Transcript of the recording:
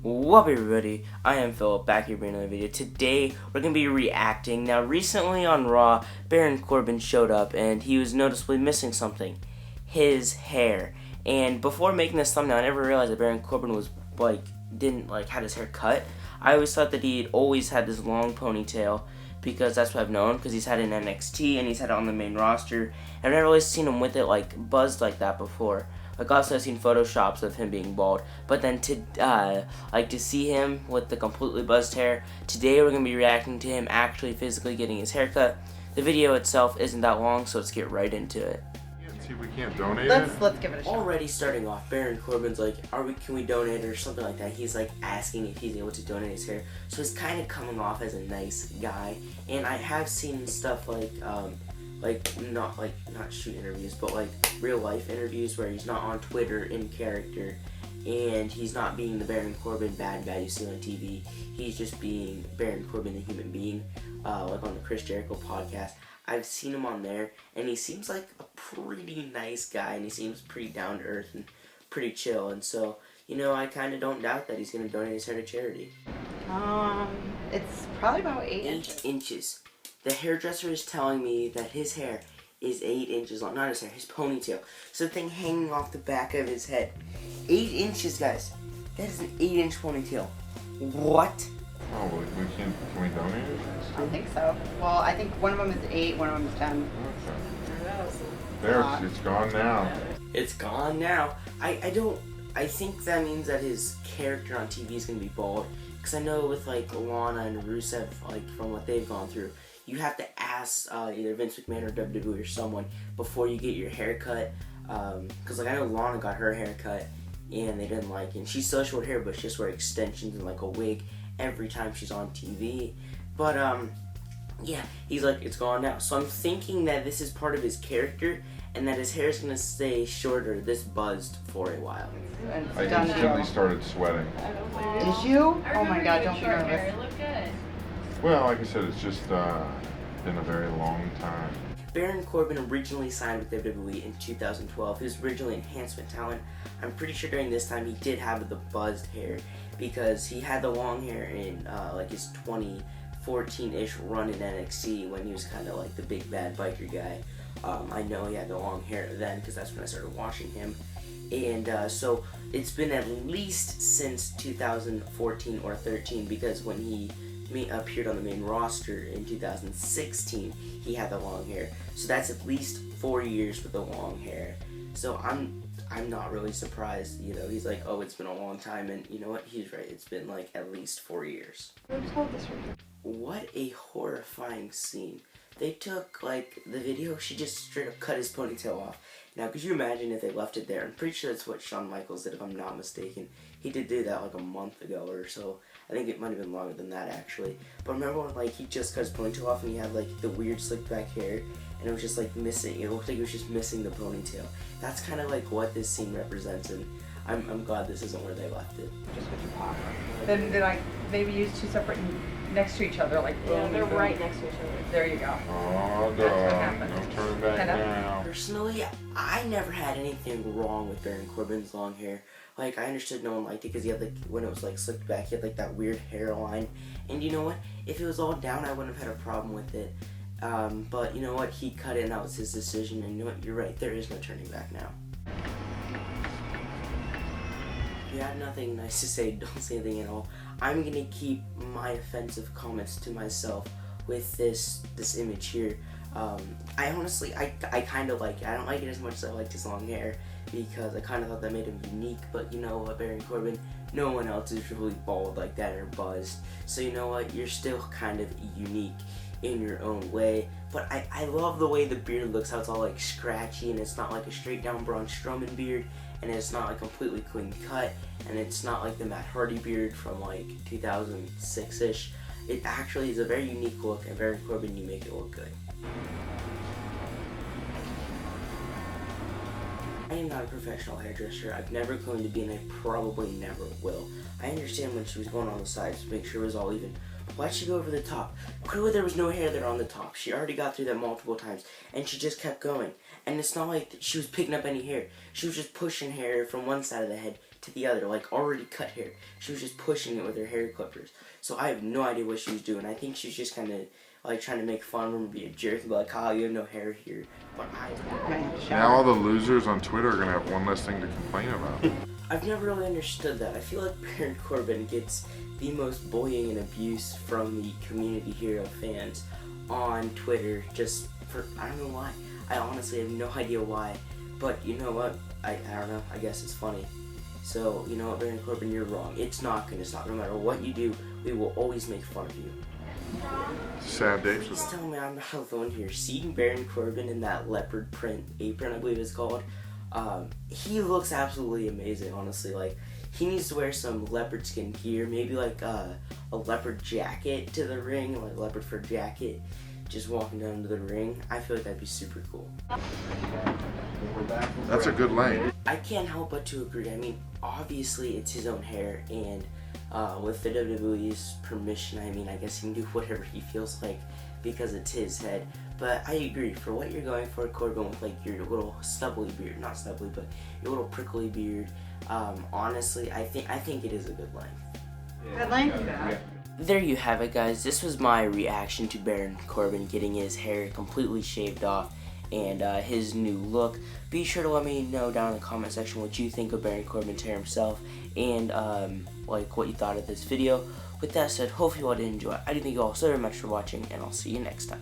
What up everybody, I am Philip, back here bringing another video. Today, we're going to be reacting. Now, recently on Raw, Baron Corbin showed up, and he was noticeably missing something. His hair. And before making this thumbnail, I never realized that Baron Corbin was, didn't had his hair cut. I always thought that he'd always had this long ponytail, because that's what I've known, because he's had it in NXT, and he's had it on the main roster. I've never really seen him with it, buzzed like that before. Also, I've seen photoshops of him being bald, but then to see him with the completely buzzed hair, today we're going to be reacting to him actually physically getting his haircut. The video itself isn't that long, so let's get right into it. See if we can't donate Let's give it a shot. Already starting off, Baron Corbin's like, can we donate it or something like that. He's asking if he's able to donate his hair, so he's kind of coming off as a nice guy. And I have seen stuff not shoot interviews, but real life interviews where he's not on Twitter in character, and he's not being the Baron Corbin bad you see on TV. He's just being Baron Corbin, the human being, on the Chris Jericho podcast. I've seen him on there, and he seems like a pretty nice guy, and he seems pretty down to earth and pretty chill. And so, I kind of don't doubt that he's going to donate his hair to charity. It's probably about 8 inches. 8 inches. The hairdresser is telling me that his hair is 8 inches long. Not his hair, his ponytail. So the thing hanging off the back of his head. 8 inches, guys. That is an 8-inch ponytail. What? Oh, can we donate it? I think so. Well, I think one of them is 8, one of them is 10. There, it's gone now. It's gone now. I think that means that his character on TV is going to be bald. Because I know with Lana and Rusev, from what they've gone through, you have to ask either Vince McMahon or WWE or someone before you get your hair cut. Because I know Lana got her hair cut and they didn't like it. And she still has short hair, but she just wears extensions and a wig every time she's on TV. But yeah, he's it's gone now. So I'm thinking that this is part of his character and that his hair is going to stay shorter, this buzzed, for a while. I instantly started sweating. Did you? Oh my god, don't be nervous. Well, like I said, it's just been a very long time. Baron Corbin originally signed with WWE in 2012. He was originally enhancement talent. I'm pretty sure during this time he did have the buzzed hair because he had the long hair in his 2014-ish run in NXT when he was kind of the big bad biker guy. I know he had the long hair then because that's when I started watching him. And so it's been at least since 2014 or 13 because when he appeared on the main roster in 2016, he had the long hair. So that's at least 4 years with the long hair. So I'm not really surprised. He's oh, it's been a long time, and you know what? He's right. It's been at least 4 years. What a horrifying scene. They took the video. She just straight up cut his ponytail off. Now, could you imagine if they left it there? I'm pretty sure that's what Shawn Michaels did, if I'm not mistaken. He did do that a month ago or so. I think it might have been longer than that, actually. But remember when he just cut his ponytail off and he had the weird slicked back hair, and it was just missing. It looked like it was just missing the ponytail. That's kind of what this scene represents, and I'm glad this isn't where they left it. Just what you pop. Then they maybe use two separate next to each other, yeah, they're right next to each other. There you go. Oh, dog. No turning back now. Personally, I never had anything wrong with Baron Corbin's long hair. I understood no one liked it because he had when it was slicked back, he had that weird hairline. And you know what? If it was all down, I wouldn't have had a problem with it. But you know what? He cut it and that was his decision. And you know what? You're right. There is no turning back now. If you have nothing nice to say, don't say anything at all. I'm going to keep my offensive comments to myself with this image here. I honestly, I kind of like it. I don't like it as much as I liked his long hair because I kind of thought that made him unique. But you know what, Baron Corbin, no one else is really bald like that or buzzed. So you know what, you're still kind of unique in your own way. But I love the way the beard looks, how it's all scratchy and it's not a straight down Braun Strowman beard. And it's not completely clean cut, and it's not the Matt Hardy beard from 2006-ish. It actually is a very unique look, and Baron Corbin, you make it look good. I am not a professional hairdresser. I've never claimed to be, and I probably never will. I understand when she was going on the sides to make sure it was all even. Why'd she go over the top? Clearly there was no hair there on the top. She already got through that multiple times, and she just kept going. And it's not like she was picking up any hair. She was just pushing hair from one side of the head to the other, like already cut hair. She was just pushing it with her hair clippers. So I have no idea what she was doing. I think she was just kind of like trying to make fun of him and be a jerk and be like, "Oh, you have no hair here." But Now all the losers on Twitter are gonna have one less thing to complain about. I've never really understood that. I feel like Baron Corbin gets the most bullying and abuse from the community hero fans on Twitter just for, I don't know why. I honestly have no idea why. But you know what? I don't know. I guess it's funny. So, you know what, Baron Corbin, you're wrong. It's not going to stop. No matter what you do, we will always make fun of you. Sad day for Please tell me I'm not alone here. Seeing Baron Corbin in that leopard print apron, I believe it's called, he looks absolutely amazing, honestly. Like, he needs to wear some leopard skin gear, maybe like a leopard jacket to the ring, like a leopard fur jacket, just walking down to the ring. I feel like that'd be super cool. That's a good lane. I can't help but to agree. I mean, obviously it's his own hair, and with the WWE's permission, I mean, I guess he can do whatever he feels like because it's his head. But I agree, for what you're going for, Corbin, with like your little stubbly beard, not stubbly, but your little prickly beard, honestly, I think it is a good length. Good length, yeah. There you have it, guys. This was my reaction to Baron Corbin getting his hair completely shaved off and his new look. Be sure to let me know down in the comment section what you think of Baron Corbin's hair himself and like what you thought of this video. With that said, hopefully you all did enjoy. I do thank you all so very much for watching, and I'll see you next time.